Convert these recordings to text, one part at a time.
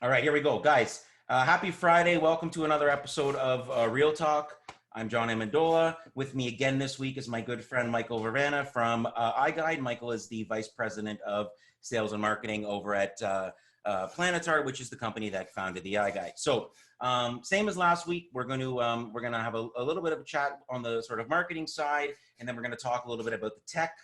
All right, here we go, guys. Happy Friday. Welcome to another episode of Real Talk. I'm John Amendola. With me again this week is my good friend, Michael Vervena from iGuide. Michael is the Vice President of Sales and Marketing over at Planetar, which is the company that founded the iGuide. So same as last week, we're going to have a little bit of a chat on the sort of marketing side, and then we're going to talk a little bit about the tech.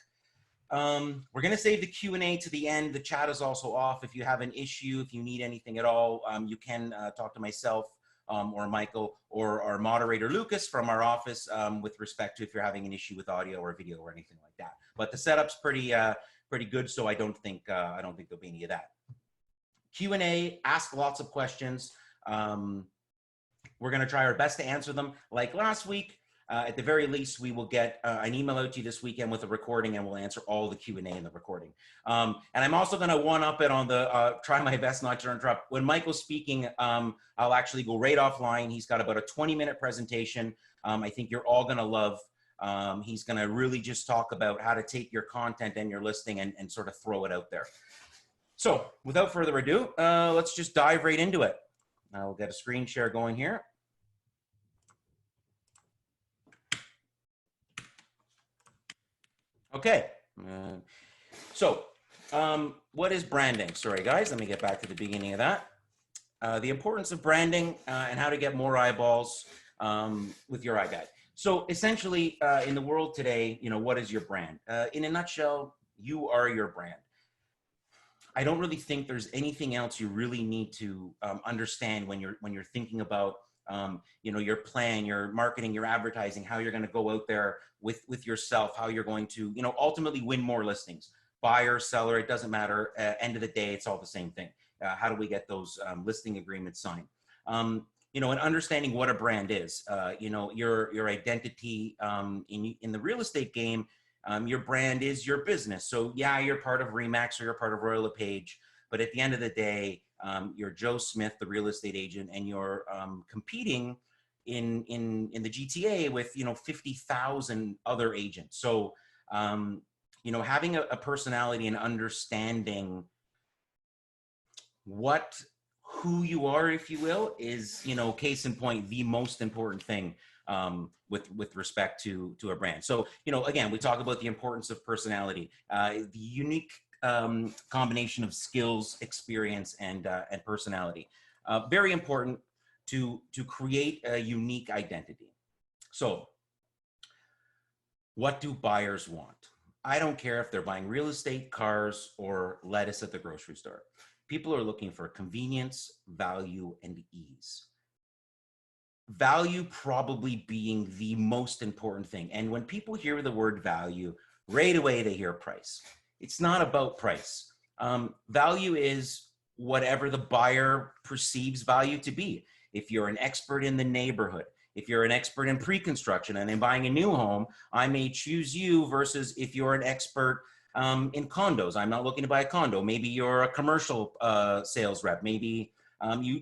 We're going to save the Q&A to the end. The chat is also off. If you have an issue, if you need anything at all, you can talk to myself or Michael or our moderator Lucas from our office with respect to if you're having an issue with audio or video or anything like that. But the setup's pretty good, so I don't think there'll be any of that. Q&A, ask lots of questions. We're going to try our best to answer them. Like last week, at the very least, we will get an email out to you this weekend with a recording, and we'll answer all the Q&A in the recording. And I'm also going to one-up it on the, try my best not to interrupt. When Michael's speaking, I'll actually go right offline. He's got about a 20-minute presentation. I think you're all going to love. He's going to really just talk about how to take your content and your listing and sort of throw it out there. So without further ado, let's just dive right into it. I'll get a screen share going here. Okay, what is branding? Sorry guys, let me get back to the beginning of that. The importance of branding and how to get more eyeballs with your iGuide. So essentially in the world today, what is your brand? In a nutshell, you are your brand. I don't really think there's anything else you really need to understand when you're thinking about your plan, your marketing, your advertising, how you're going to go out there with yourself, how you're going to, ultimately win more listings. Buyer, seller, it doesn't matter. End of the day, it's all the same thing. How do we get those listing agreements signed? And understanding what a brand is, your identity in the real estate game, your brand is your business. So yeah, you're part of RE/MAX or you're part of Royal LePage, but at the end of the day, you're Joe Smith, the real estate agent, and you're competing in the GTA with 50,000 other agents. So having a personality and understanding who you are, if you will, is case in point the most important thing with respect to a brand. So again, we talk about the importance of personality, the unique combination of skills, experience, and personality. Very important to create a unique identity. So what do buyers want? I don't care if they're buying real estate, cars, or lettuce at the grocery store. People are looking for convenience, value, and ease. Value probably being the most important thing. And when people hear the word value, right away they hear price. It's not about price. Value is whatever the buyer perceives value to be. If you're an expert in the neighborhood, if you're an expert in pre-construction and in buying a new home, I may choose you versus if you're an expert in condos. I'm not looking to buy a condo. Maybe you're a commercial sales rep. Maybe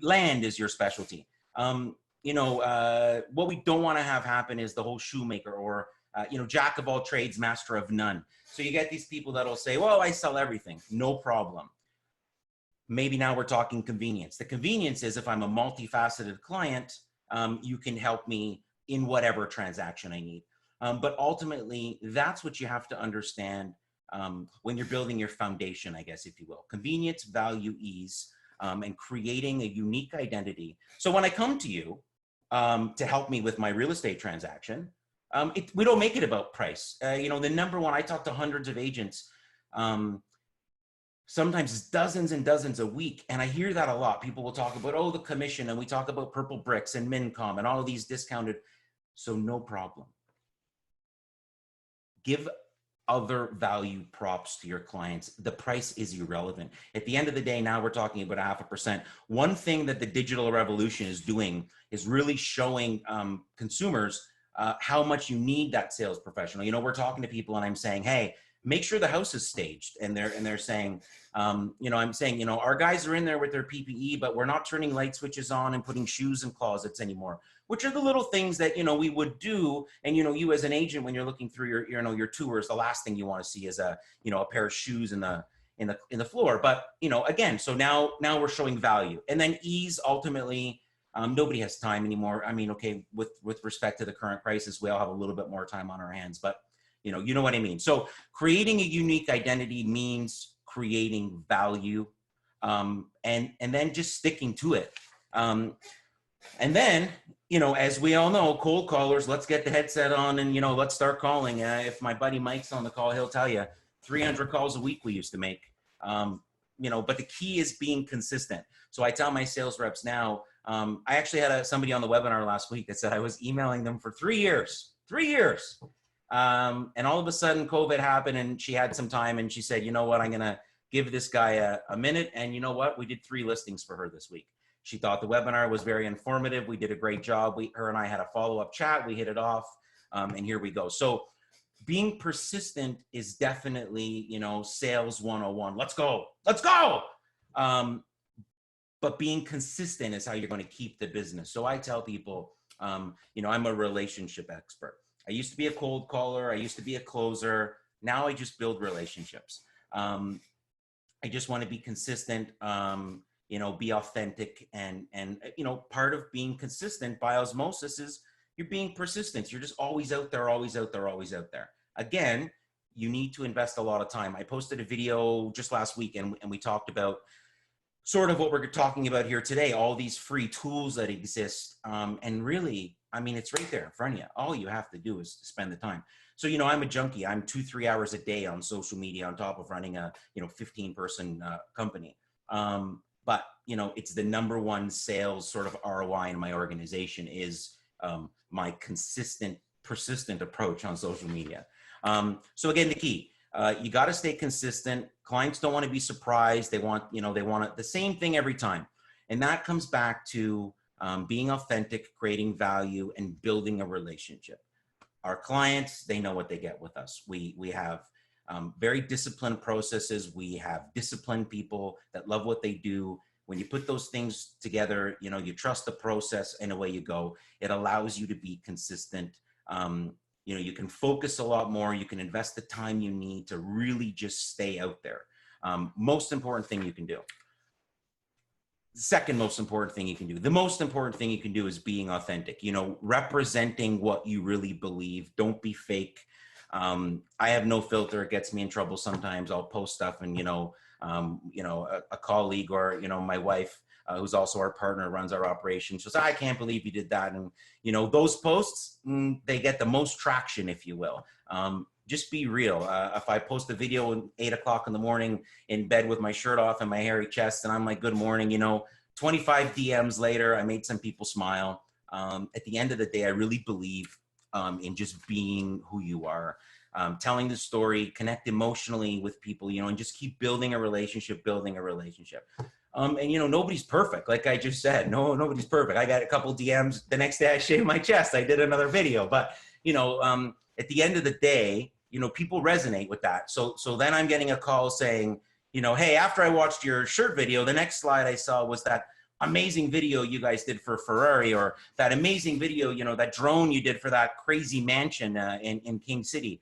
land is your specialty. What we don't want to have happen is the whole shoemaker or jack of all trades, master of none. So you get these people that'll say, well, I sell everything. No problem. Maybe now we're talking convenience. The convenience is if I'm a multifaceted client, you can help me in whatever transaction I need. But ultimately, that's what you have to understand when you're building your foundation, I guess, if you will. Convenience, value, ease, and creating a unique identity. So when I come to you to help me with my real estate transaction, we don't make it about price. The number one, I talk to hundreds of agents, sometimes dozens and dozens a week. And I hear that a lot. People will talk about, oh, the commission, and we talk about Purple Bricks and Mincom and all of these discounted. So no problem. Give other value props to your clients. The price is irrelevant. At the end of the day, now we're talking about 0.5%. One thing that the digital revolution is doing is really showing consumers how much you need that sales professional. We're talking to people and I'm saying, hey, make sure the house is staged. And they're saying, I'm saying, our guys are in there with their PPE, but we're not turning light switches on and putting shoes in closets anymore, which are the little things that, we would do. And, you as an agent, when you're looking through your tours, the last thing you want to see is a pair of shoes in the in the floor. But, you know, again, so now we're showing value. And then ease, ultimately, nobody has time anymore. I mean, okay, with respect to the current crisis, we all have a little bit more time on our hands, but you know what I mean. So creating a unique identity means creating value, and then just sticking to it. And then, you know, as we all know, cold callers, let's get the headset on and, you know, let's start calling. If my buddy Mike's on the call, he'll tell you 300 calls a week we used to make. You know, but the key is being consistent. So I tell my sales reps now, I actually had somebody on the webinar last week that said I was emailing them for 3 years. And all of a sudden COVID happened and she had some time and she said, you know what, I'm going to give this guy a minute. And you know what, we did 3 listings for her this week. She thought the webinar was very informative. We did a great job. Her and I had a follow-up chat. We hit it off, and here we go. So being persistent is definitely, you know, sales 101. Let's go. But being consistent is how you're going to keep the business. So I tell people, you know, I'm a relationship expert. I used to be a cold caller. I used to be a closer. Now I just build relationships. I just want to be consistent. You know, be authentic, and you know, part of being consistent by osmosis is you're being persistent. You're just always out there. Again, you need to invest a lot of time. I posted a video just last week and we talked about sort of what we're talking about here today, all these free tools that exist. And really, I mean, it's right there in front of you. All you have to do is spend the time. So, you know, I'm a junkie. I'm 2-3 hours a day on social media on top of running a, you know, 15-person company. But, you know, it's the #1 sales sort of ROI in my organization is my consistent, persistent approach on social media. So again, the key, you got to stay consistent. Clients don't want to be surprised. They want, you know, they want the same thing every time. And that comes back to being authentic, creating value, and building a relationship. Our clients, they know what they get with us. We have very disciplined processes. We have disciplined people that love what they do. When you put those things together, you know, you trust the process and away you go. It allows you to be consistent. You know, you can focus a lot more. You can invest the time you need to really just stay out there. Most important thing you can do. The second most important thing you can do. The most important thing you can do is being authentic, you know, representing what you really believe. Don't be fake. I have no filter. It gets me in trouble sometimes. I'll post stuff and, you know, a colleague or, you know, my wife, who's also our partner, runs our operation. She says, I can't believe you did that. And, you know, those posts, they get the most traction, if you will. Just be real. If I post a video at 8 o'clock in the morning in bed with my shirt off and my hairy chest, and I'm like, good morning, you know, 25 DMs later, I made some people smile. At the end of the day, I really believe in just being who you are, telling the story, connect emotionally with people, you know, and just keep building a relationship. And, you know, nobody's perfect. Like I just said, nobody's perfect. I got a couple DMs. The next day I shaved my chest. I did another video. But, you know, at the end of the day, you know, people resonate with that. So then I'm getting a call saying, you know, hey, after I watched your shirt video, the next slide I saw was that amazing video you guys did for Ferrari, or that amazing video, you know, that drone you did for that crazy mansion in King City.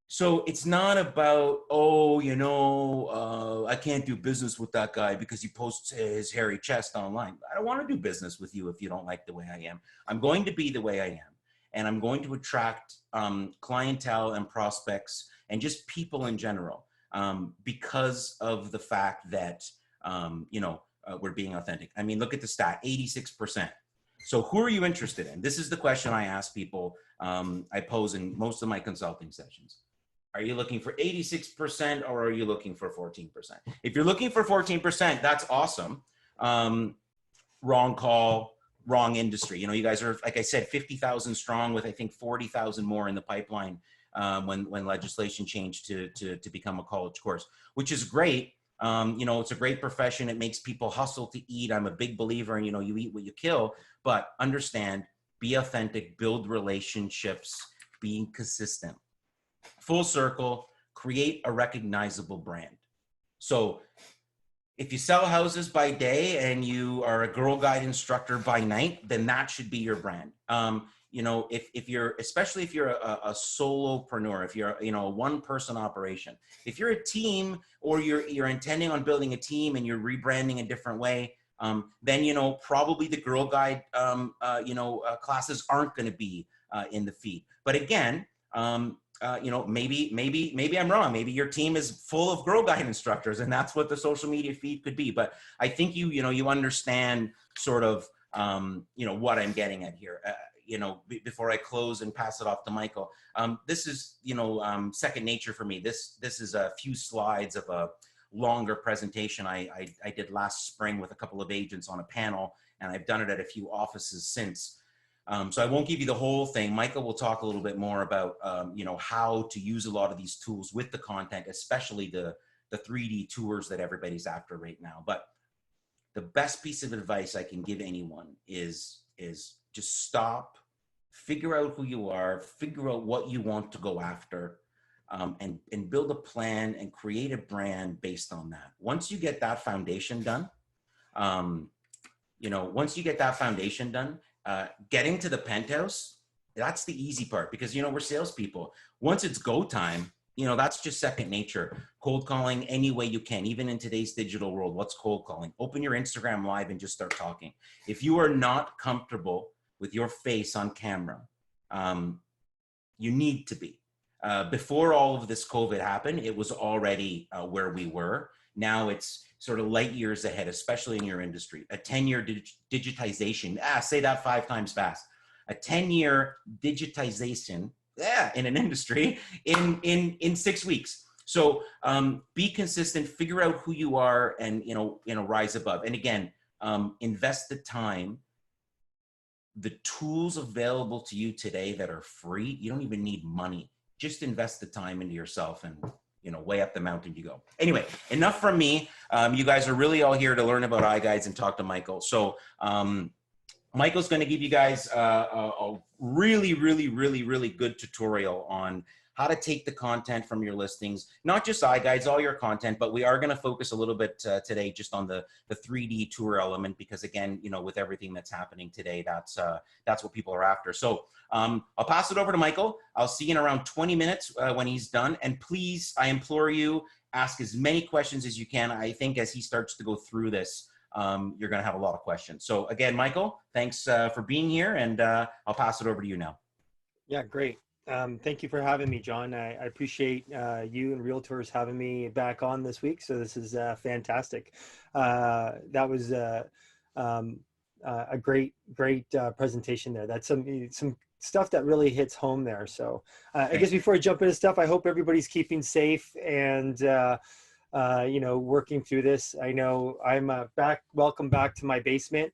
So it's not about, oh, you know, I can't do business with that guy because he posts his hairy chest online. I don't want to do business with you if you don't like the way I am. I'm going to be the way I am. And I'm going to attract clientele and prospects and just people in general because of the fact that, you know, we're being authentic. I mean, look at the stat, 86%. So who are you interested in? This is the question I ask people. I pose in most of my consulting sessions. Are you looking for 86% or are you looking for 14%? If you're looking for 14%, that's awesome. Wrong call, wrong industry. You know, you guys are, like I said, 50,000 strong with, I think, 40,000 more in the pipeline when legislation changed to become a college course, which is great. You know, it's a great profession. It makes people hustle to eat. I'm a big believer in, you know, you eat what you kill, but understand, be authentic, build relationships, being consistent. Full circle, create a recognizable brand. So if you sell houses by day and you are a Girl Guide instructor by night, then that should be your brand. if you're, especially if you're a solopreneur, if you're, a one-person operation, if you're a team, or you're intending on building a team and you're rebranding a different way, then, probably the Girl Guide, classes aren't going to be in the feed. But again, maybe I'm wrong. Maybe your team is full of Girl Guide instructors, and that's what the social media feed could be. But I think you understand sort of, what I'm getting at here. Before I close and pass it off to Michael, this is, second nature for me. This is a few slides of a longer presentation I did last spring with a couple of agents on a panel, and I've done it at a few offices since. So I won't give you the whole thing. Michael will talk a little bit more about, how to use a lot of these tools with the content, especially the 3D tours that everybody's after right now. But the best piece of advice I can give anyone is just stop, figure out who you are, figure out what you want to go after, and build a plan and create a brand based on that. Once you get that foundation done, getting to the penthouse, that's the easy part, because, we're salespeople. Once it's go time, that's just second nature. Cold calling any way you can, even in today's digital world. What's cold calling? Open your Instagram live and just start talking. If you are not comfortable with your face on camera, you need to be. Before all of this COVID happened, it was already where we were. Now it's sort of light years ahead, especially in your industry. A 10-year digitization, say that 5 times fast. A 10-year digitization, in an industry in 6 weeks. So be consistent, figure out who you are, and rise above. And again, invest the time. The tools available to you today that are free, you don't even need money. Just invest the time into yourself, and way up the mountain you go. Anyway, enough from me. You guys are really all here to learn about iGuides and talk to Michael. So Michael's going to give you guys a really, really, really, really good tutorial on how to take the content from your listings, not just iGuides, all your content, but we are going to focus a little bit today just on the 3D tour element, because again, with everything that's happening today, that's what people are after. So I'll pass it over to Michael. I'll see you in around 20 minutes when he's done. And please, I implore you, ask as many questions as you can. I think as he starts to go through this, you're going to have a lot of questions. So again, Michael, thanks for being here, and I'll pass it over to you now. Yeah, great. Thank you for having me, John. I appreciate you and Realtours having me back on this week. So this is fantastic. That was a great presentation there. That's some stuff that really hits home there. So I guess before I jump into stuff, I hope everybody's keeping safe and working through this. I know I'm welcome back to my basement.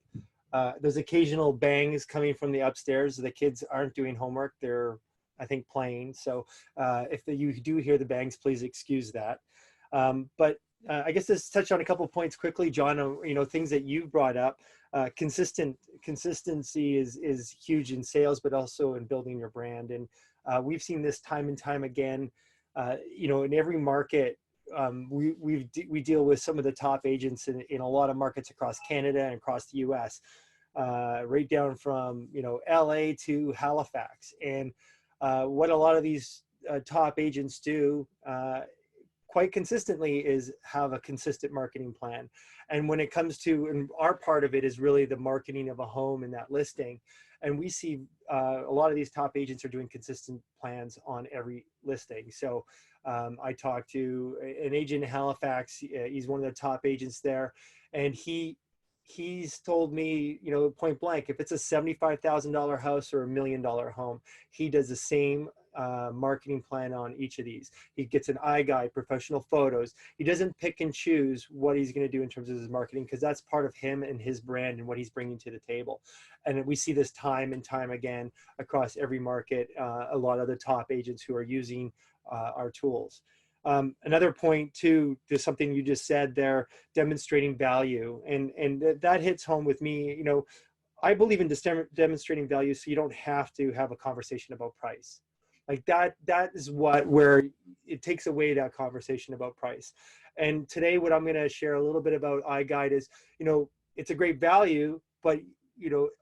There's occasional bangs coming from the upstairs. The kids aren't doing homework. They're, I think, playing. So if you do hear the bangs, please excuse that. But I guess let's touch on a couple of points quickly, John. Things that you brought up. Consistency is huge in sales, but also in building your brand. And we've seen this time and time again. In every market, we deal with some of the top agents in a lot of markets across Canada and across the US, right down from LA to Halifax. And what a lot of these top agents do quite consistently is have a consistent marketing plan. And when it comes to, and our part of it is really the marketing of a home and that listing. And we see a lot of these top agents are doing consistent plans on every listing. So I talked to an agent in Halifax. He's one of the top agents there. And he's told me, point blank, if it's a $75,000 house or $1 million home, he does the same marketing plan on each of these. He gets an iGuide, professional photos. He doesn't pick and choose what he's going to do in terms of his marketing, because that's part of him and his brand and what he's bringing to the table. And we see this time and time again across every market. A lot of the top agents who are using our tools. Another point too, to something you just said there, demonstrating value, and that hits home with me. I believe in demonstrating value, so you don't have to have a conversation about price. Like that is where it takes away that conversation about price. And today, what I'm going to share a little bit about iGuide is, it's a great value, but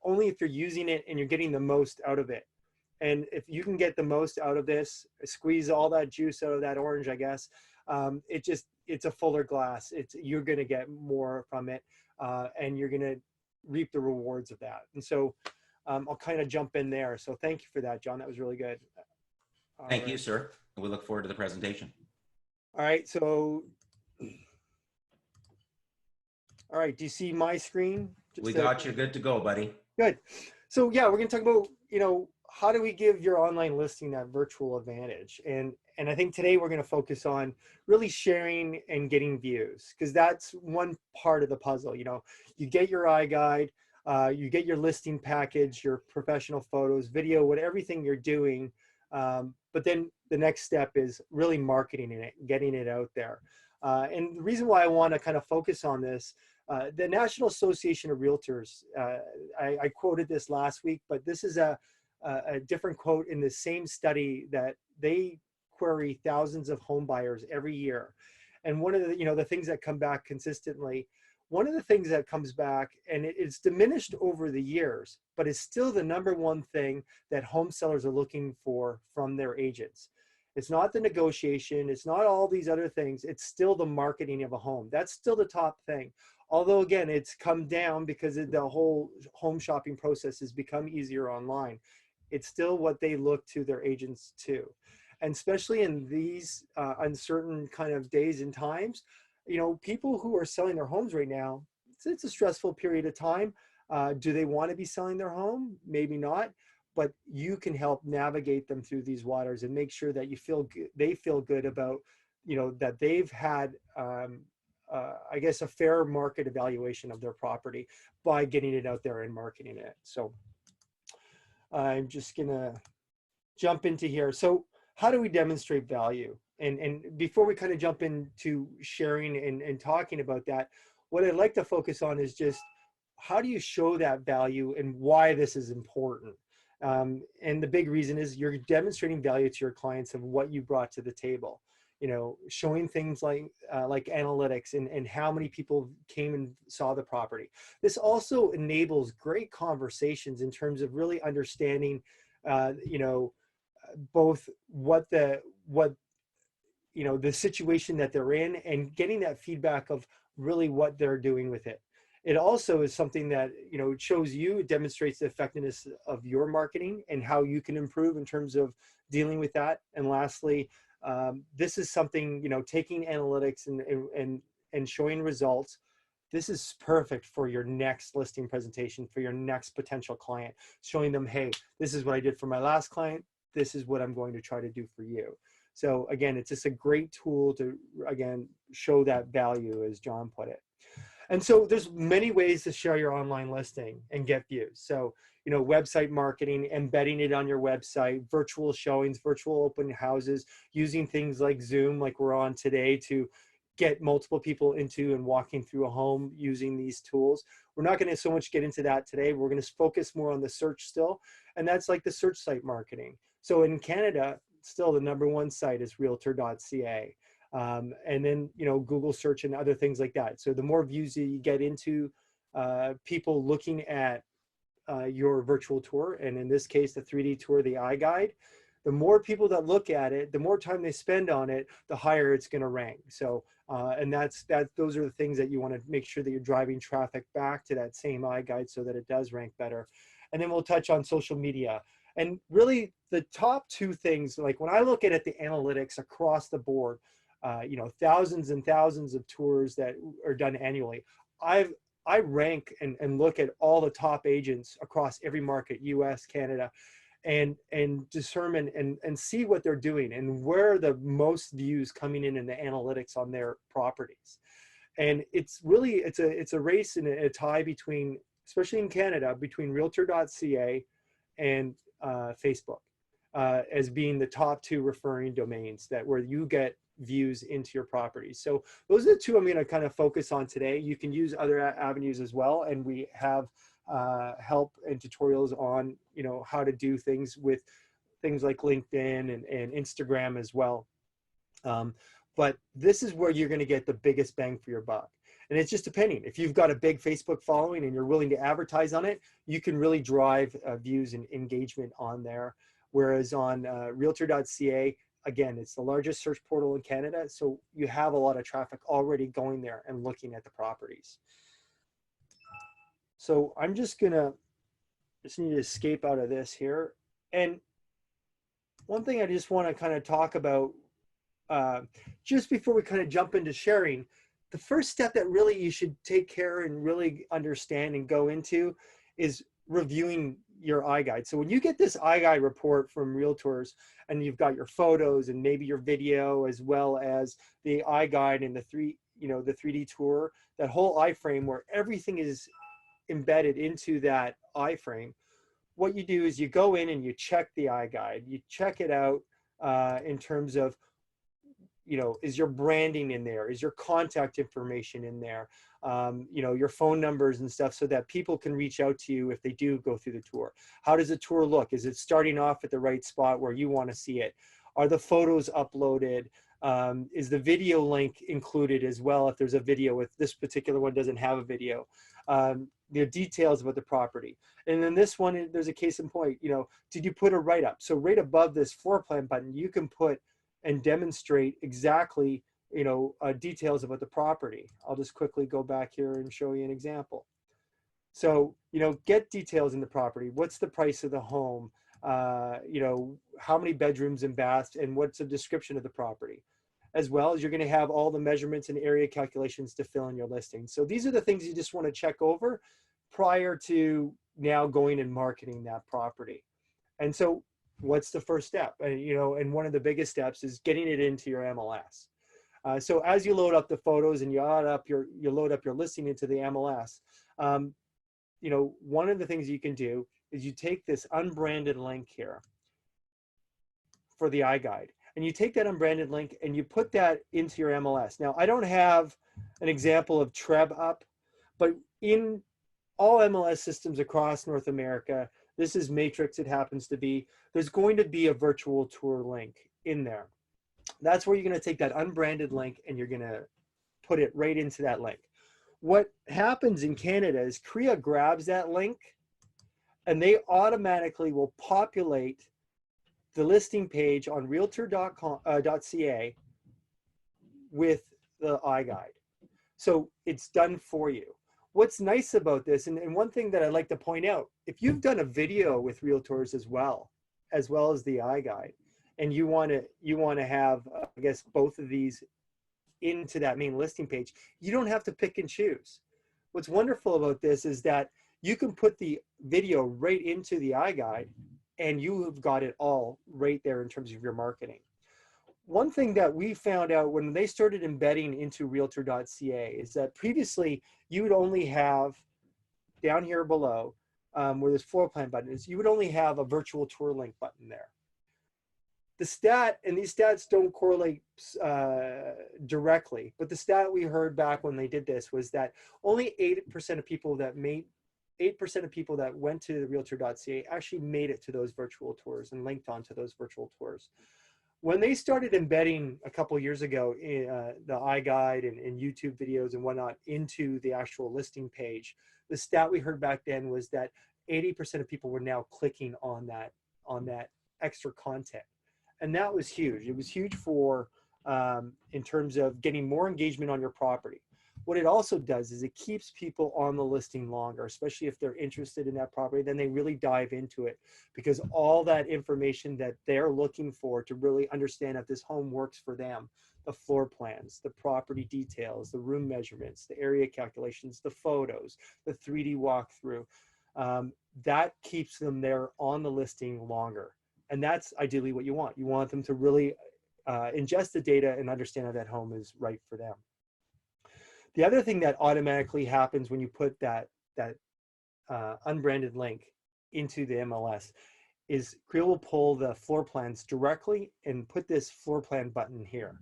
only if you're using it and you're getting the most out of it. And if you can get the most out of this, squeeze all that juice out of that orange, I guess, it's a fuller glass. You're going to get more from it, and you're going to reap the rewards of that. And so I'll kind of jump in there. So thank you for that, John. That was really good. Thank you, sir. We look forward to the presentation. All right. So, all right. Do you see my screen? We got you good to go, buddy. Good. So yeah, we're going to talk about, how do we give your online listing that virtual advantage? And I think today we're going to focus on really sharing and getting views, because that's one part of the puzzle. You get your iGuide, you get your listing package, your professional photos, video, everything you're doing. But then the next step is really marketing it, getting it out there. And the reason why I want to kind of focus on this, the National Association of Realtors, I quoted this last week, but this is a different quote in the same study that they query thousands of home buyers every year. And one of the, the things that come back consistently, one of the things that comes back, and it's diminished over the years, but it's still the number one thing that home sellers are looking for from their agents. It's not the negotiation. It's not all these other things. It's still the marketing of a home. That's still the top thing. Although again, it's come down because the whole home shopping process has become easier online. It's still what they look to their agents to. And especially in these uncertain kind of days and times, people who are selling their homes right now, it's a stressful period of time. Do they want to be selling their home? Maybe not, but you can help navigate them through these waters and make sure that they feel good about, that they've had, I guess, a fair market evaluation of their property by getting it out there and marketing it. So I'm just gonna jump into here. So how do we demonstrate value? And before we kind of jump into sharing and talking about that, what I'd like to focus on is just how do you show that value and why this is important? And the big reason is you're demonstrating value to your clients of what you brought to the table. Showing things like analytics and how many people came and saw the property. This also enables great conversations in terms of really understanding, both the situation that they're in and getting that feedback of really what they're doing with it. It also is something that, it shows you, it demonstrates the effectiveness of your marketing and how you can improve in terms of dealing with that. And lastly, this is something, taking analytics and showing results. This is perfect for your next listing presentation, for your next potential client, showing them, hey, this is what I did for my last client. This is what I'm going to try to do for you. So again, it's just a great tool to, again, show that value, as John put it. And so there's many ways to share your online listing and get views. So, website marketing, embedding it on your website, virtual showings, virtual open houses, using things like Zoom, like we're on today, to get multiple people into and walking through a home using these tools. We're not going to so much get into that today. We're going to focus more on the search still. And that's like the search site marketing. So in Canada, still the number one site is realtor.ca. And then, Google search and other things like that. So the more views you get into people looking at your virtual tour, and in this case, the 3D tour, the iGuide, the more people that look at it, the more time they spend on it, the higher it's going to rank. So, and those are the things that you want to make sure that you're driving traffic back to that same iGuide so that it does rank better. And then we'll touch on social media. And really the top two things, like when I look at it, the analytics across the board, thousands and thousands of tours that are done annually. I rank and look at all the top agents across every market, US, Canada, and determine and see what they're doing and where are the most views coming in the analytics on their properties. And it's really, it's a race and a tie between, especially in Canada, between realtor.ca and Facebook as being the top two referring domains where you get views into your properties. So those are the two I'm going to kind of focus on today. You can use other avenues as well, and we have help and tutorials on how to do things with things like LinkedIn and Instagram as well. But this is where you're going to get the biggest bang for your buck. And it's just depending. If you've got a big Facebook following and you're willing to advertise on it, you can really drive views and engagement on there. Whereas on realtor.ca, again, it's the largest search portal in Canada. So you have a lot of traffic already going there and looking at the properties. So I'm just need to escape out of this here. And one thing I just want to kind of talk about just before we kind of jump into sharing, the first step that really you should take care and really understand and go into is reviewing your iGuide. So when you get this iGuide report from realtors and you've got your photos and maybe your video as well as the iGuide and the 3D tour, that whole iframe where everything is embedded into that iframe, what you do is you go in and you check the iGuide, you check it out in terms of, is your branding in there? Is your contact information in there? Your phone numbers and stuff so that people can reach out to you if they do go through the tour. How does the tour look? Is it starting off at the right spot where you want to see it? Are the photos uploaded? Is the video link included as well if there's a video? If this particular one doesn't have a video. The details about the property. And then this one, there's a case in point, did you put a write-up? So right above this floor plan button, you can put and demonstrate exactly, details about the property. I'll just quickly go back here and show you an example. So, get details in the property. What's the price of the home? How many bedrooms and baths, and what's the description of the property? As well as you're going to have all the measurements and area calculations to fill in your listing. So these are the things you just want to check over prior to now going and marketing that property. And so what's the first step? And one of the biggest steps is getting it into your MLS. So as you load up the photos and you load up your listing into the MLS, one of the things you can do is you take this unbranded link here for the iGuide, and you take that unbranded link and you put that into your MLS. Now, I don't have an example of Treb up, but in all MLS systems across North America, this is Matrix, it happens to be, there's going to be a virtual tour link in there. That's where you're going to take that unbranded link and you're going to put it right into that link. What happens in Canada is CREA grabs that link and they automatically will populate the listing page on realtor.ca with the iGuide. So it's done for you. What's nice about this, and one thing that I'd like to point out, if you've done a video with realtors as well as the iGuide, and you want to have, I guess, both of these into that main listing page, you don't have to pick and choose. What's wonderful about this is that you can put the video right into the iGuide and you have got it all right there in terms of your marketing. One thing that we found out when they started embedding into realtor.ca is that previously you would only have down here below where this floor plan button is, you would only have a virtual tour link button there. The stat, and these stats don't correlate directly, but the stat we heard back when they did this was that only 8% of people that went to the realtor.ca actually made it to those virtual tours and linked onto those virtual tours. When they started embedding a couple of years ago the iGuide and YouTube videos and whatnot into the actual listing page, the stat we heard back then was that 80% of people were now clicking on that extra content. And that was huge. It was huge for in terms of getting more engagement on your property. What it also does is it keeps people on the listing longer, especially if they're interested in that property, then they really dive into it because all that information that they're looking for to really understand if this home works for them, the floor plans, the property details, the room measurements, the area calculations, the photos, the 3D walkthrough, that keeps them there on the listing longer. And that's ideally what you want. You want them to really ingest the data and understand if that home is right for them. The other thing that automatically happens when you put that unbranded link into the MLS is CREA will pull the floor plans directly and put this floor plan button here.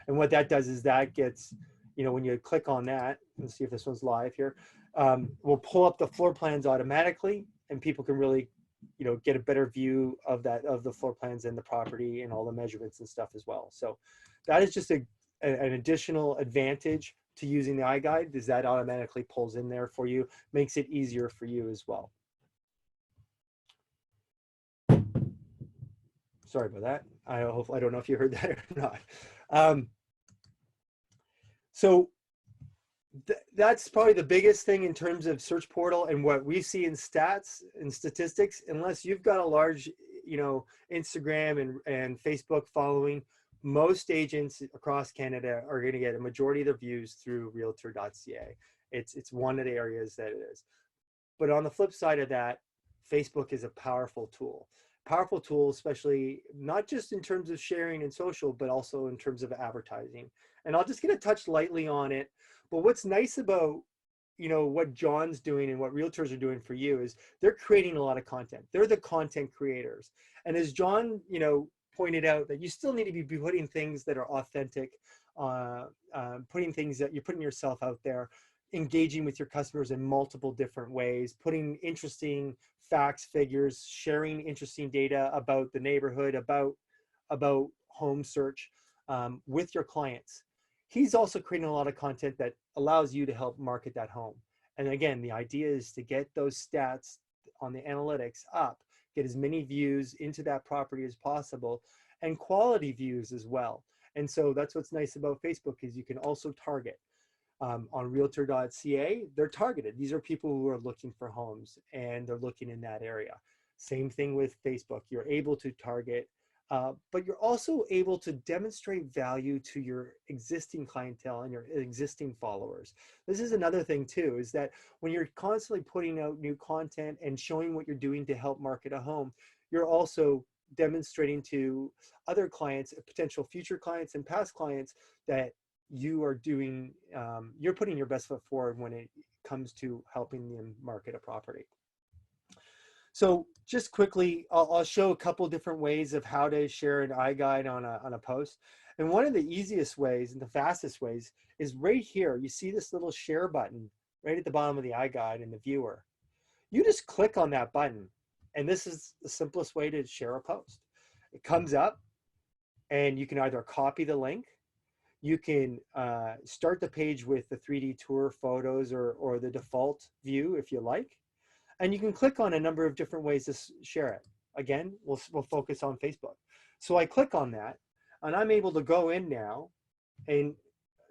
And what that does is that gets, when you click on that, let's see if this one's live here, we'll pull up the floor plans automatically and people can really get a better view of the floor plans and the property and all the measurements and stuff as well. So that is just an additional advantage to using the iGuide is that automatically pulls in there for you, makes it easier for you as well. Sorry about that. I don't know if you heard that or not. So that's probably the biggest thing in terms of search portal and what we see in stats and statistics. Unless you've got a large, Instagram and Facebook following, most agents across Canada are going to get a majority of their views through realtor.ca. It's one of the areas that it is. But on the flip side of that, Facebook is a powerful tool. Powerful tool, especially not just in terms of sharing and social, but also in terms of advertising. And I'll just get a touch lightly on it. But what's nice about, what John's doing and what realtors are doing for you is they're creating a lot of content. They're the content creators. And as John, pointed out, that you still need to be putting things that are authentic, putting things that you're putting yourself out there, engaging with your customers in multiple different ways, putting interesting facts, figures, sharing interesting data about the neighborhood, about home search with your clients. He's also creating a lot of content that allows you to help market that home. And again, the idea is to get those stats on the analytics up, get as many views into that property as possible, and quality views as well. And so that's what's nice about Facebook is you can also target. On realtor.ca, they're targeted. These are people who are looking for homes and they're looking in that area. Same thing with Facebook. You're able to target, but you're also able to demonstrate value to your existing clientele and your existing followers. This is another thing too, is that when you're constantly putting out new content and showing what you're doing to help market a home, you're also demonstrating to other clients, potential future clients and past clients, that you are doing, you're putting your best foot forward when it comes to helping them market a property. So just quickly, I'll show a couple different ways of how to share an iGuide on a post. And one of the easiest ways and the fastest ways is right here. You see this little share button right at the bottom of the iGuide in the viewer. You just click on that button, and this is the simplest way to share a post. It comes up, and you can either copy the link. You can start the page with the 3D tour photos or the default view if you like. And you can click on a number of different ways to share it. Again, we'll focus on Facebook. So I click on that, and I'm able to go in now and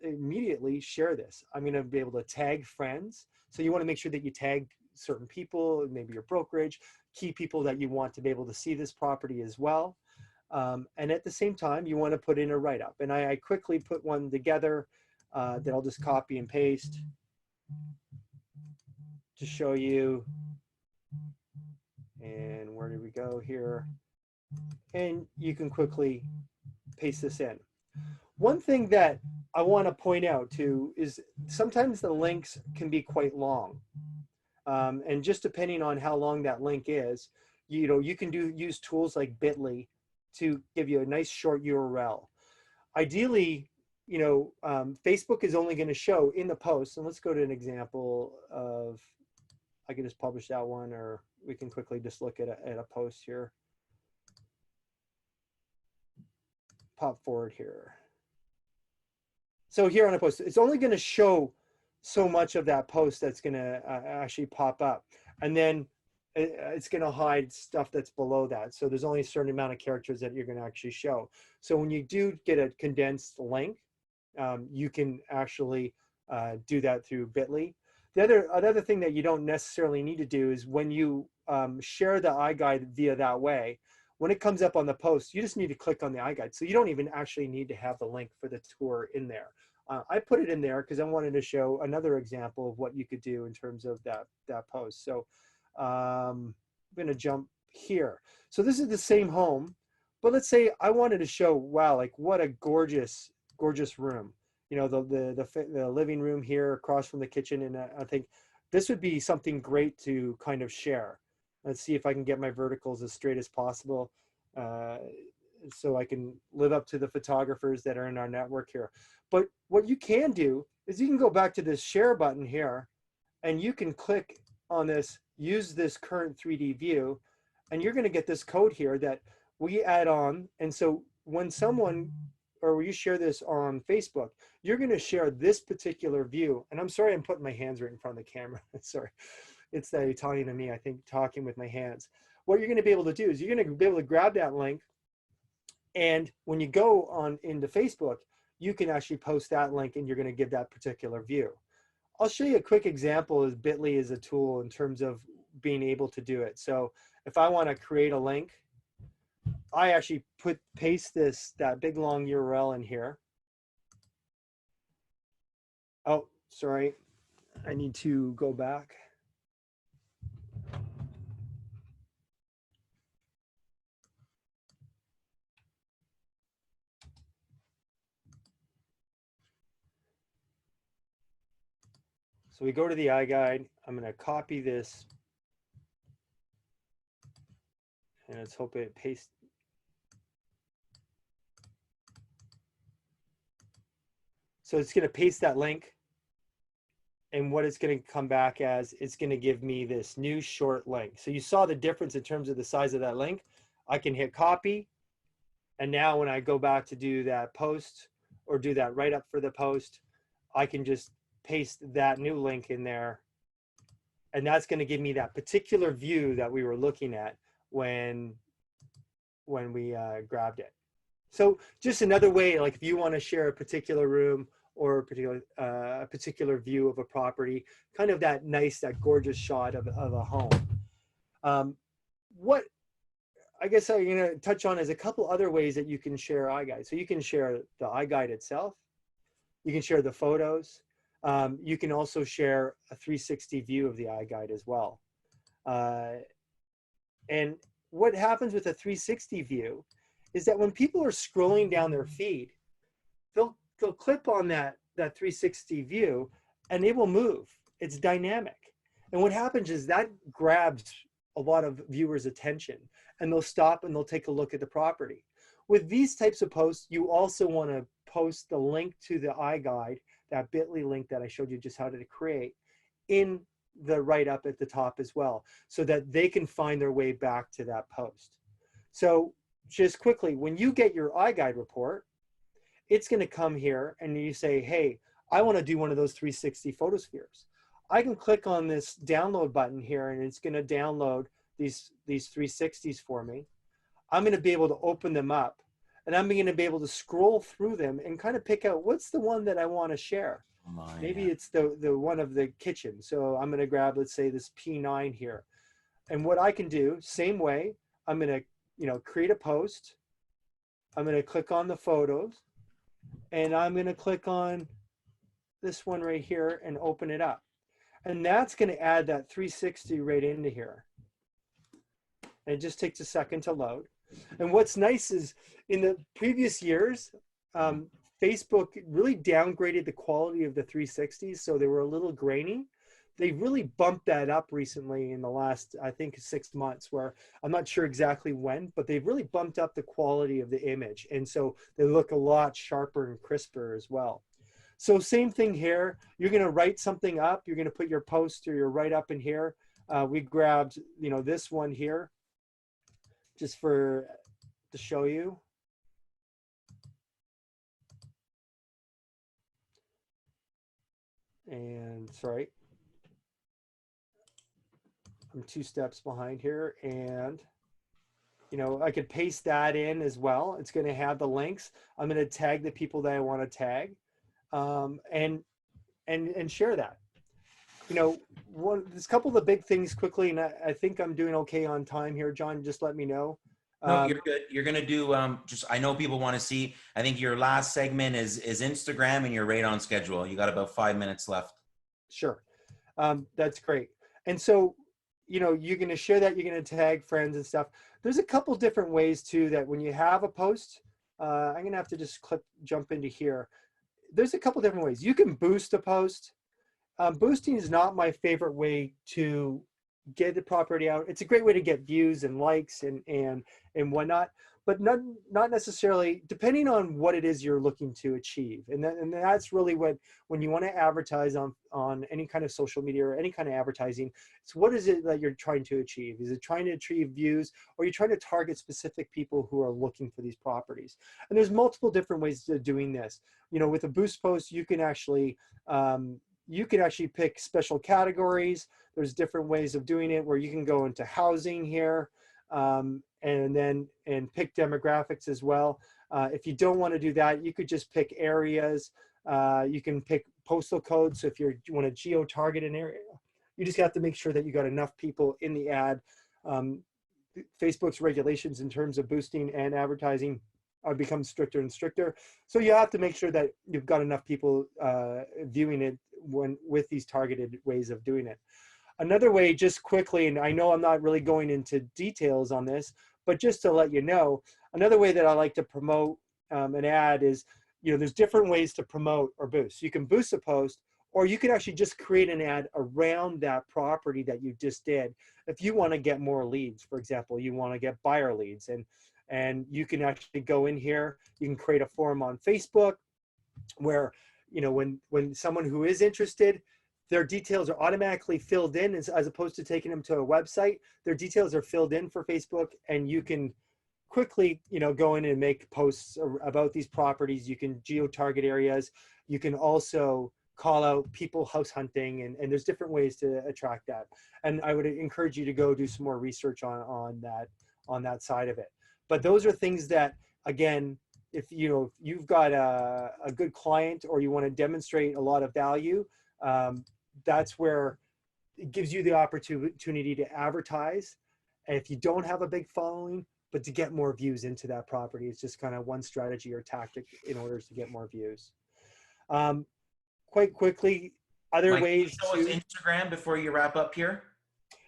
immediately share this. I'm going to be able to tag friends. So you want to make sure that you tag certain people, maybe your brokerage, key people that you want to be able to see this property as well. And at the same time, you want to put in a write-up. And I quickly put one together that I'll just copy and paste to show you. And where did we go here? And you can quickly paste this in. One thing that I want to point out too is sometimes the links can be quite long. And just depending on how long that link is, you can use tools like Bitly to give you a nice short URL. Ideally, Facebook is only going to show in the post. And let's go to an example of, I can just publish that one, or we can quickly just look at a post here. Pop forward here. So here on a post, it's only going to show so much of that post that's going to actually pop up. And then it's going to hide stuff that's below that. So there's only a certain amount of characters that you're going to actually show. So when you do get a condensed link, you can actually do that through Bitly. The other thing that you don't necessarily need to do is when you share the iGuide via that way, when it comes up on the post, you just need to click on the iGuide. So you don't even actually need to have the link for the tour in there. I put it in there because I wanted to show another example of what you could do in terms of that post. So I'm going to jump here. So this is the same home, but let's say I wanted to show, wow, like what a gorgeous, gorgeous room. The living room here across from the kitchen. And I think this would be something great to kind of share. Let's see if I can get my verticals as straight as possible so I can live up to the photographers that are in our network here. But what you can do is you can go back to this share button here, and you can click on this, use this current 3D view, and you're going to get this code here that we add on. And so when someone or you share this on Facebook, you're going to share this particular view. And I'm sorry, I'm putting my hands right in front of the camera. Sorry. It's that Italian in me, I think, talking with my hands. What you're going to be able to do is you're going to be able to grab that link. And when you go on into Facebook, you can actually post that link and you're going to give that particular view. I'll show you a quick example as Bitly is a tool in terms of being able to do it. So if I want to create a link, I actually paste that big long URL in here. Oh, sorry. I need to go back. So we go to the iGuide. I'm going to copy this. And let's hope it pastes. So it's going to paste that link. And what it's going to come back as, it's going to give me this new short link. So you saw the difference in terms of the size of that link. I can hit copy. And now when I go back to do that post or do that write up for the post, I can just paste that new link in there. And that's going to give me that particular view that we were looking at when we grabbed it. So just another way, like if you want to share a particular room or a particular view of a property, kind of that gorgeous shot of a home. What I guess I'm going to touch on is a couple other ways that you can share iGuide. So you can share the iGuide itself. You can share the photos. You can also share a 360 view of the iGuide as well. And what happens with a 360 view is that when people are scrolling down their feed, they'll click on that 360 view and it will move. It's dynamic. And what happens is that grabs a lot of viewers' attention and they'll stop and they'll take a look at the property. With these types of posts, you also want to post the link to the iGuide, that bit.ly link that I showed you just how to create, in the write-up at the top as well, so that they can find their way back to that post. So just quickly, when you get your iGuide report, it's going to come here and you say, hey, I want to do one of those 360 photospheres. I can click on this download button here and it's going to download these 360s for me. I'm going to be able to open them up and I'm going to be able to scroll through them and kind of pick out what's the one that I want to share. Maybe it's the one of the kitchen. So I'm going to grab, let's say, this P9 here. And what I can do, same way, I'm going to create a post. I'm going to click on the photos and I'm going to click on this one right here and open it up. And that's going to add that 360 right into here. And it just takes a second to load. And what's nice is in the previous years, Facebook really downgraded the quality of the 360s, so they were a little grainy. They really bumped that up recently in the last, I think, 6 months, where I'm not sure exactly when, but they've really bumped up the quality of the image. And so they look a lot sharper and crisper as well. So same thing here. You're going to write something up. You're going to put your post or your write up in here. We grabbed, this one here just to show you. And sorry, I'm 2 steps behind here. And, I could paste that in as well. It's going to have the links. I'm going to tag the people that I want to tag. And share that. There's a couple of the big things quickly, and I think I'm doing okay on time here, John. Just let me know. No, you're good. You're gonna do I know people want to see. I think your last segment is Instagram, and you're right on schedule. You got about 5 minutes left. Sure, that's great. And so, you're going to share that. You're going to tag friends and stuff. There's a couple different ways too that when you have a post, I'm going to have to just jump into here. There's a couple different ways. You can boost a post. Boosting is not my favorite way to get the property out. It's a great way to get views and likes and whatnot. but not necessarily, depending on what it is you're looking to achieve. And that's really when you want to advertise on any kind of social media or any kind of advertising, it's what is it that you're trying to achieve? Is it trying to achieve views, or are you trying to target specific people who are looking for these properties? And there's multiple different ways of doing this. With a boost post, you can actually pick special categories. There's different ways of doing it where you can go into housing here, and pick demographics as well. If you don't want to do that, you could just pick areas. You can pick postal codes. So if you want to geo-target an area, you just have to make sure that you got enough people in the ad. Facebook's regulations in terms of boosting and advertising become stricter and stricter. So you have to make sure that you've got enough people viewing it with these targeted ways of doing it. Another way, just quickly, and I know I'm not really going into details on this, but just to let you know, another way that I like to promote an ad is, there's different ways to promote or boost. You can boost a post, or you could actually just create an ad around that property that you just did. If you want to get more leads, for example, you want to get buyer leads, and you can actually go in here, you can create a form on Facebook where, when someone who is interested, their details are automatically filled in as opposed to taking them to a website. Their details are filled in for Facebook, and you can quickly, go in and make posts about these properties. You can geo-target areas. You can also call out people house hunting, and there's different ways to attract that. And I would encourage you to go do some more research on that side of it. But those are things that, again, if you've got a good client, or you want to demonstrate a lot of value, that's where it gives you the opportunity to advertise. And if you don't have a big following, but to get more views into that property, it's just kind of one strategy or tactic in order to get more views. Quite quickly, other Mike, ways show us Instagram before you wrap up here.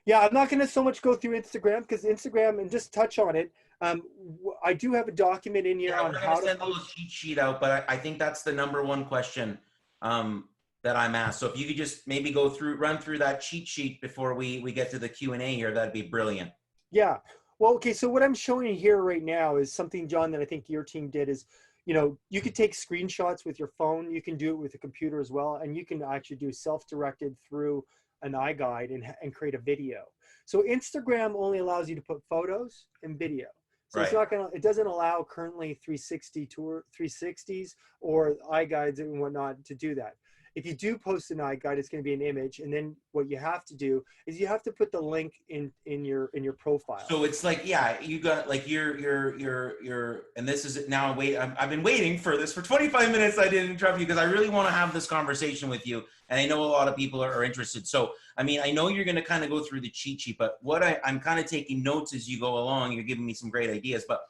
Yeah, I'm not going to so much go through Instagram, because Instagram, and just touch on it. I do have a document in here on how to send a little cheat sheet out, but I think that's the number one question that I'm asked. So if you could just maybe run through that cheat sheet before we get to the Q&A here, that'd be brilliant. Yeah. Well, okay. So what I'm showing you here right now is something, John, that I think your team did is, you could take screenshots with your phone. You can do it with a computer as well. And you can actually do self-directed through an iGuide and create a video. So Instagram only allows you to put photos and video. So Right. it doesn't allow currently 360s or iGuides and whatnot to do that. If you do post an iGuide, it's going to be an image, and then what you have to do is you have to put the link in your profile. So it's like, yeah, you got like and this is now. I've been waiting for this for 25 minutes. I didn't interrupt you because I really want to have this conversation with you, and I know a lot of people are interested. So I mean, I know you're going to kind of go through the cheat sheet, but what I'm kind of taking notes as you go along. You're giving me some great ideas, but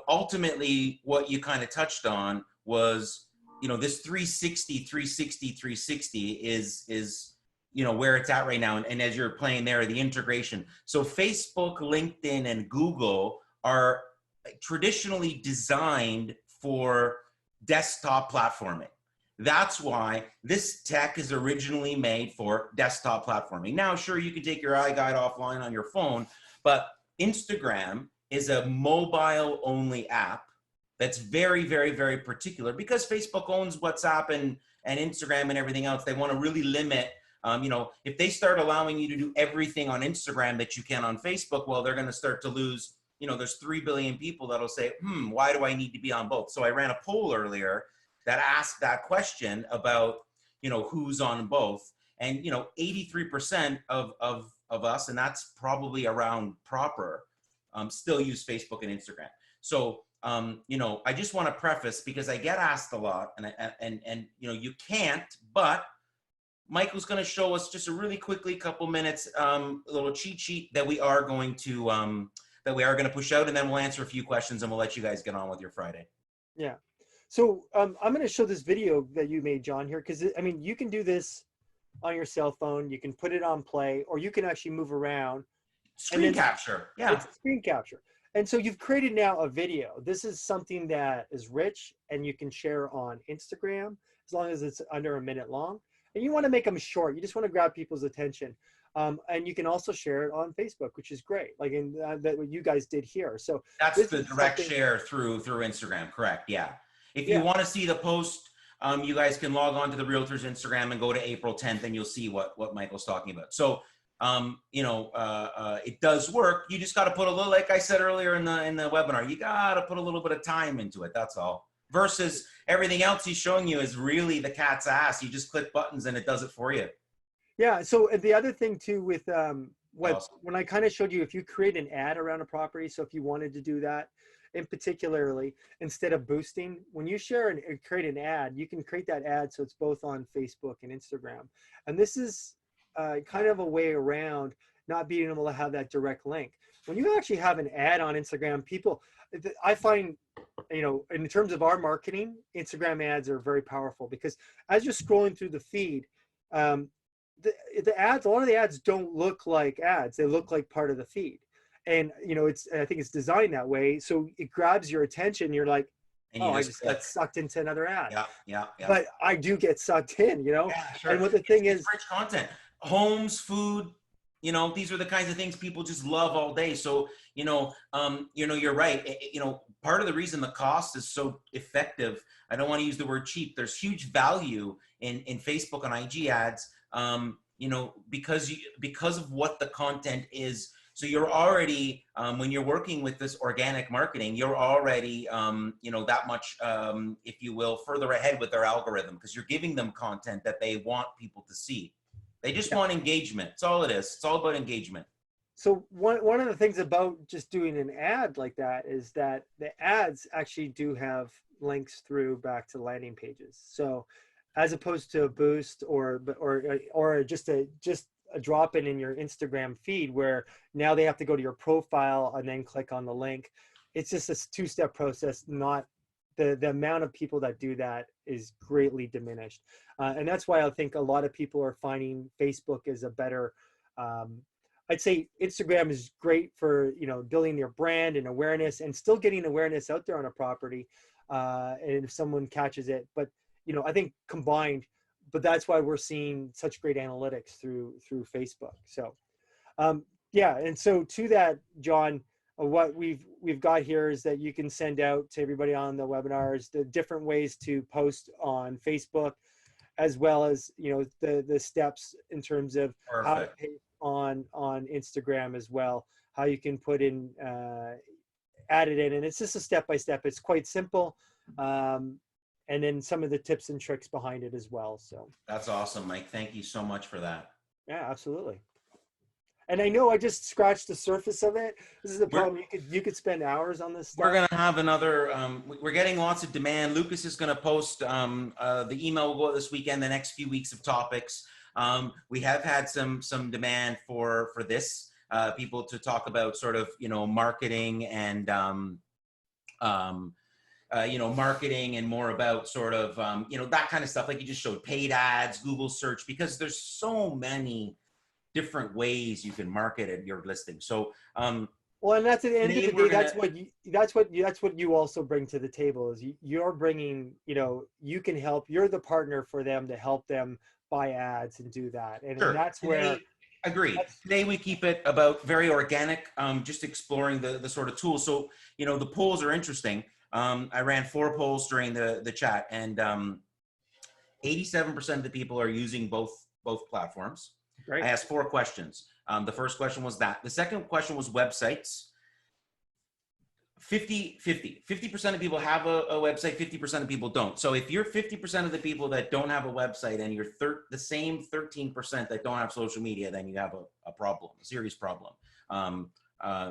ultimately, what you kind of touched on was, this 360 is where it's at right now. And as you're playing there, the integration. So Facebook, LinkedIn, and Google are traditionally designed for desktop platforming. That's why this tech is originally made for desktop platforming. Now, sure, you can take your iGuide offline on your phone, but Instagram is a mobile only app that's very, very, very particular, because Facebook owns WhatsApp and Instagram and everything else. They want to really limit, if they start allowing you to do everything on Instagram that you can on Facebook, well, they're going to start to lose, there's 3 billion people that'll say, why do I need to be on both? So I ran a poll earlier that asked that question about, who's on both. And, 83% of us, and that's probably around proper, still use Facebook and Instagram. So, I just want to preface, because I get asked a lot, and you can't, but Michael's going to show us just a really quickly, couple minutes, a little cheat sheet that we are going to push out, and then we'll answer a few questions, and we'll let you guys get on with your Friday. Yeah. So I'm going to show this video that you made, John, here, because I mean, you can do this on your cell phone. You can put it on play, or you can actually move around. Screen capture. Yeah. It's screen capture. And so you've created now a video. This is something that is rich, and you can share on Instagram as long as it's under a minute long. And you want to make them short. You just want to grab people's attention. And you can also share it on Facebook, which is great. Like in that what you guys did here. So That's this the is direct something. share through Instagram, correct? Yeah. If you Yeah. want to see the post, you guys can log on to the Realtors Instagram and go to April 10th, and you'll see what Michael's talking about. So, it does work. You just got to put a little, like I said earlier in the webinar, you got to put a little bit of time into it. That's all. Versus everything else he's showing you is really the cat's ass. You just click buttons and it does it for you. Yeah. So the other thing too with Awesome. when I kind of showed you, if you create an ad around a property, so if you wanted to do that, in particularly instead of boosting, when you share and create an ad, you can create that ad so it's both on Facebook and Instagram. And this is kind of a way around not being able to have that direct link. When you actually have an ad on Instagram, people, I find, in terms of our marketing, Instagram ads are very powerful because as you're scrolling through the feed, um, the ads, a lot of the ads don't look like ads. They look like part of the feed. And, I think it's designed that way. So it grabs your attention. You're like, And you oh, I just just got click. sucked into another ad. Yeah, yeah, yeah. But I do get sucked in, Yeah, and sure. what the thing It's is, rich content. Homes, food, these are the kinds of things people just love all day. So, you're right. Part of the reason the cost is so effective, I don't want to use the word cheap. There's huge value in Facebook and IG ads, because of what the content is. So you're already, when you're working with this organic marketing, you're already, that much, if you will, further ahead with their algorithm because you're giving them content that they want people to see. They just yeah. want engagement. It's all it is. It's all about engagement. So one of the things about just doing an ad like that is that the ads actually do have links through back to landing pages. So as opposed to a boost or just a drop in your Instagram feed where now they have to go to your profile and then click on the link. It's just a two-step process. Not the amount of people that do that is greatly diminished, and that's why I think a lot of people are finding Facebook is a better. I'd say Instagram is great for building your brand and awareness and still getting awareness out there on a property, and if someone catches it. But I think combined, but that's why we're seeing such great analytics through Facebook. So yeah, and so to that, John, what we've got here is that you can send out to everybody on the webinars the different ways to post on Facebook, as well as the steps in terms of how to Perfect. pay on Instagram as well, how you can put in add it in, and it's just a step by step. It's quite simple, and then some of the tips and tricks behind it as well. So That's awesome, Mike. Thank you so much for that. yeah, absolutely. And I know I just scratched the surface of it. This is the We're, problem. You could spend hours on this stuff. we're going to have another, we're getting lots of demand. Lucas is going to post, the email will go out this weekend, the next few weeks of topics. We have had some demand for this, people to talk about sort of, marketing and, marketing and more about sort of, that kind of stuff. Like you just showed paid ads, Google search, because there's so many different ways you can market at your listing. So, well, and that's at the end of today the we're day. gonna, That's what you also bring to the table is you're bringing. You can help. You're the partner for them to help them buy ads and do that. And sure. that's where. Agreed. Today we keep it about very organic, just exploring the sort of tools. So, the polls are interesting. I ran 4 polls during the chat, and 87% of the people are using both platforms. Right. I asked 4 questions. The first question was that. The second question was websites. 50% of people have a website, 50% of people don't. So if you're 50% of the people that don't have a website and you're the same 13% that don't have social media, then you have a problem, a serious problem.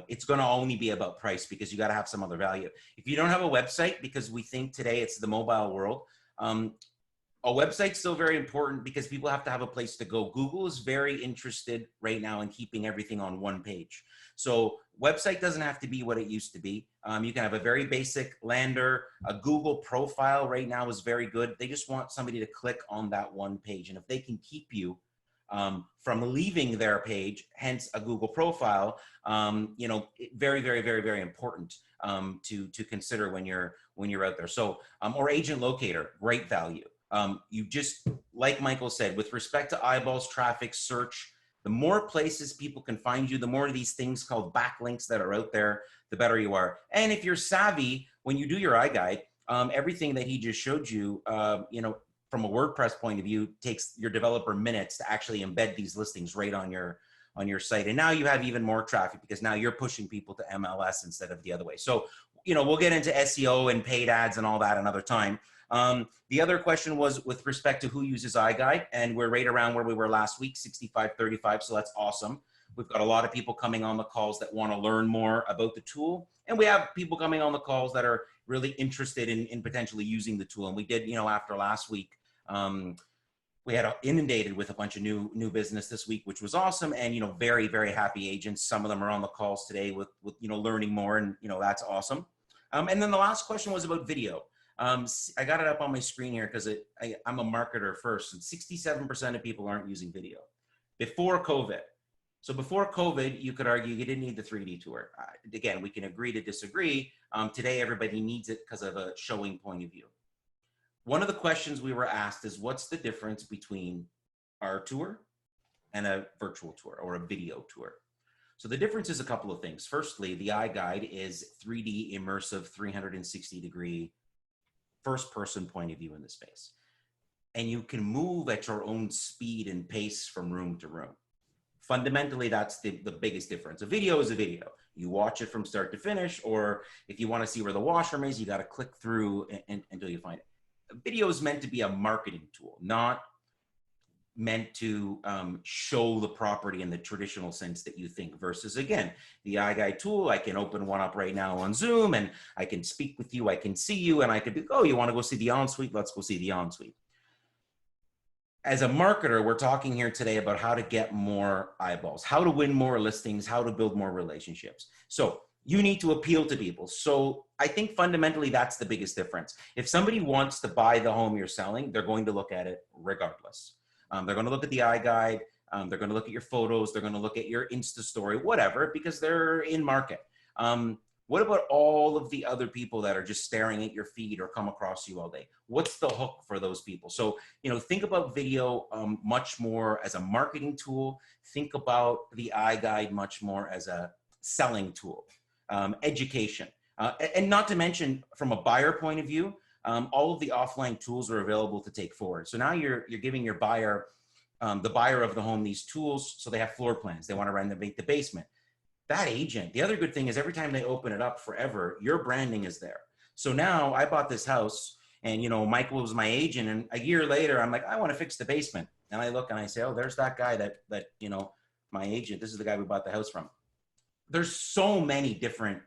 It's going to only be about price because you got to have some other value. If you don't have a website, because we think today it's the mobile world, a website's still very important because people have to have a place to go. Google is very interested right now in keeping everything on one page. So website doesn't have to be what it used to be. You can have a very basic lander. A Google profile right now is very good. They just want somebody to click on that one page. And if they can keep you from leaving their page, hence a Google profile, very, very, very, very important to consider when you're out there. So, or agent locator, great value. You just, like Michael said, with respect to eyeballs, traffic, search, The more places people can find you, the more of these things called backlinks that are out there, the better you are. And if you're savvy, when you do your iGuide, everything that he just showed you, from a WordPress point of view, takes your developer minutes to actually embed these listings right on your site. And now you have even more traffic because now you're pushing people to MLS instead of the other way. So, we'll get into SEO and paid ads and all that another time. The other question was with respect to who uses iGuide, and we're right around where we were last week, 65-35. So that's awesome. We've got a lot of people coming on the calls that want to learn more about the tool. And we have people coming on the calls that are really interested in potentially using the tool. And we did, after last week, we had inundated with a bunch of new business this week, which was awesome. And, very, very happy agents. Some of them are on the calls today with learning more, and, that's awesome. And then the last question was about video. I got it up on my screen here because I'm a marketer first, and 67% of people aren't using video before COVID. So before COVID, you could argue you didn't need the 3D tour. Again, we can agree to disagree. Today, everybody needs it because of a showing point of view. One of the questions we were asked is, what's the difference between our tour and a virtual tour or a video tour? So the difference is a couple of things. Firstly, the iGuide is 3D immersive 360-degree first-person point of view in the space. And you can move at your own speed and pace from room to room. Fundamentally, that's the biggest difference. A video is a video. You watch it from start to finish, or if you want to see where the washroom is, you got to click through until you find it. A video is meant to be a marketing tool, not meant to show the property in the traditional sense that you think, versus, again, the iGuide tool. I can open one up right now on Zoom and I can speak with you, I can see you, and I could be, oh, you want to go see the ensuite? Let's go see the ensuite. As a marketer, we're talking here today about how to get more eyeballs, how to win more listings, how to build more relationships. So you need to appeal to people. So I think fundamentally that's the biggest difference. If somebody wants to buy the home you're selling, they're going to look at it regardless. They're going to look at the iGuide. They're going to look at your photos. They're going to look at your Insta story, whatever, because they're in market. What about all of the other people that are just staring at your feed or come across you all day? What's the hook for those people? So, think about video much more as a marketing tool. Think about the iGuide much more as a selling tool, education. And not to mention, from a buyer point of view, all of the offline tools are available to take forward. So now you're giving your buyer, the buyer of the home, these tools. So they have floor plans. They want to renovate the basement. That agent, the other good thing is every time they open it up forever, your branding is there. So now I bought this house and, Michael was my agent. And a year later, I'm like, I want to fix the basement. And I look and I say, oh, there's that guy that my agent, this is the guy we bought the house from. There's so many different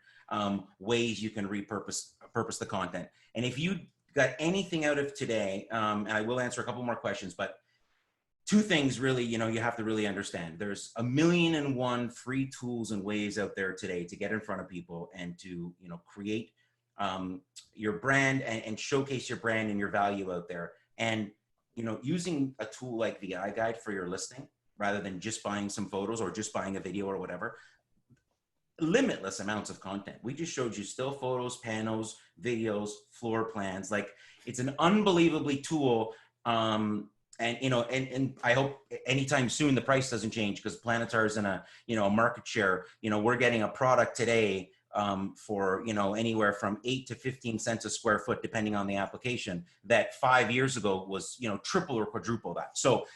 ways you can repurpose the content. And if you got anything out of today, and I will answer a couple more questions, but two things really, you have to really understand. There's 1,000,001 free tools and ways out there today to get in front of people and to, create your brand and showcase your brand and your value out there. And, using a tool like the iGuide for your listing, rather than just buying some photos or just buying a video or whatever, limitless amounts of content. We just showed you still photos, panos, videos, floor plans. Like, it's an unbelievably tool. And I hope anytime soon the price doesn't change, because Planetar is in a market share. We're getting a product today for anywhere from 8 to 15 cents a square foot, depending on the application, that 5 years ago was triple or quadruple that. So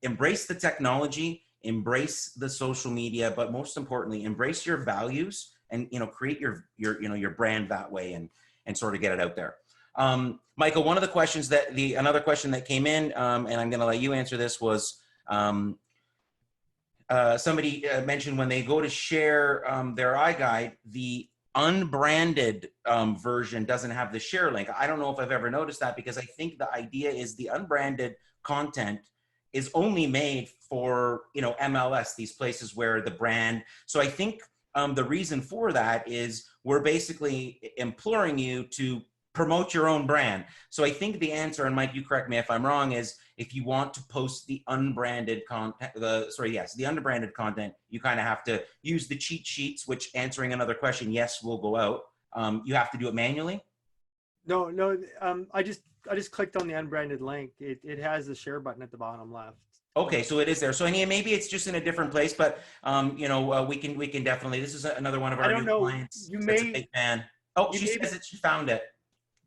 embrace the technology, embrace the social media, but most importantly, embrace your values and create your brand that way and sort of get it out there. Michael, one of the questions another question that came in, and I'm going to let you answer this, was somebody mentioned when they go to share their iGuide, the unbranded version doesn't have the share link. I don't know if I've ever noticed that, because I think the idea is the unbranded content is only made for, MLS, these places where the brand. So I think the reason for that is we're basically imploring you to promote your own brand. So I think the answer, and Mike, you correct me if I'm wrong, is if you want to post the unbranded content, the unbranded content, you kind of have to use the cheat sheets, which, answering another question, yes, will go out. You have to do it manually? No. I just clicked on the unbranded link. It has the share button at the bottom left. Okay, so it is there. So maybe it's just in a different place, but we can definitely. This is another one of I our don't new know. clients that's a big fan. Oh, You she may says that she found it.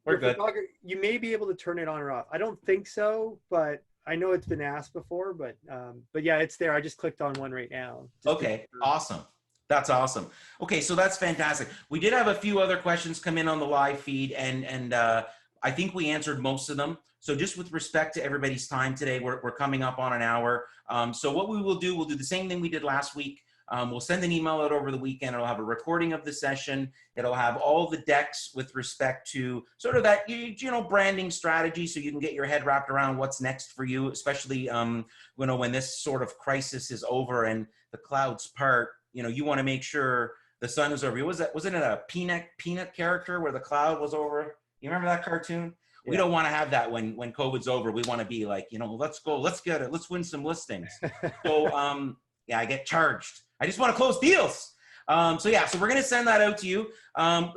We're your good. photographer, you may be able to turn it on or off. I don't think so, but I know it's been asked before. But yeah, it's there. I just clicked on one right now. Just to, Okay, awesome. That's awesome. Okay, so that's fantastic. We did have a few other questions come in on the live feed, and I think we answered most of them. So just with respect to everybody's time today, we're coming up on an hour. So what we will do, we'll do the same thing we did last week. We'll send an email out over the weekend. It'll have a recording of the session. It'll have all the decks with respect to sort of that, branding strategy, so you can get your head wrapped around what's next for you, especially when this sort of crisis is over and the clouds part. You want to make sure the sun is over you. Wasn't it a peanut character where the cloud was over? You remember that cartoon? yeah. We don't want to have that when COVID's over. We want to be like, let's go, let's get it, let's win some listings. So yeah, I get charged. I just want to close deals. So we're going to send that out to you.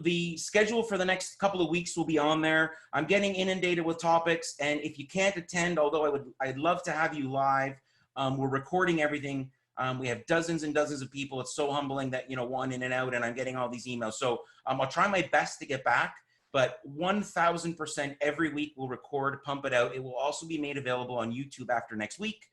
The schedule for the next couple of weeks will be on there. I'm getting inundated with topics, and if you can't attend, although I'd love to have you live, we're recording everything. We have dozens and dozens of people. It's so humbling that, one in and out, and I'm getting all these emails. So I'll try my best to get back, but 1000% every week we'll record, pump it out. It will also be made available on YouTube after next week.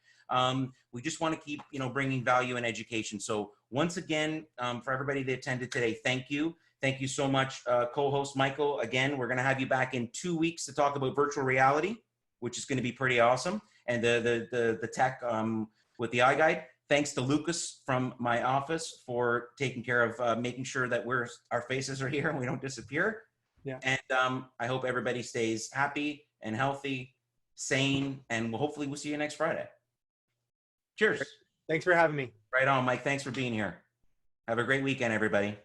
We just want to keep, bringing value and education. So once again, for everybody that attended today, thank you. Thank you so much, co-host Michael. Again, we're going to have you back in 2 weeks to talk about virtual reality, which is going to be pretty awesome. And the tech with the iGuide. Thanks to Lucas from my office for taking care of making sure that our faces are here and we don't disappear. Yeah. And I hope everybody stays happy and healthy, sane, and hopefully we'll see you next Friday. Cheers. Thanks for having me. Right on, Mike. Thanks for being here. Have a great weekend, everybody.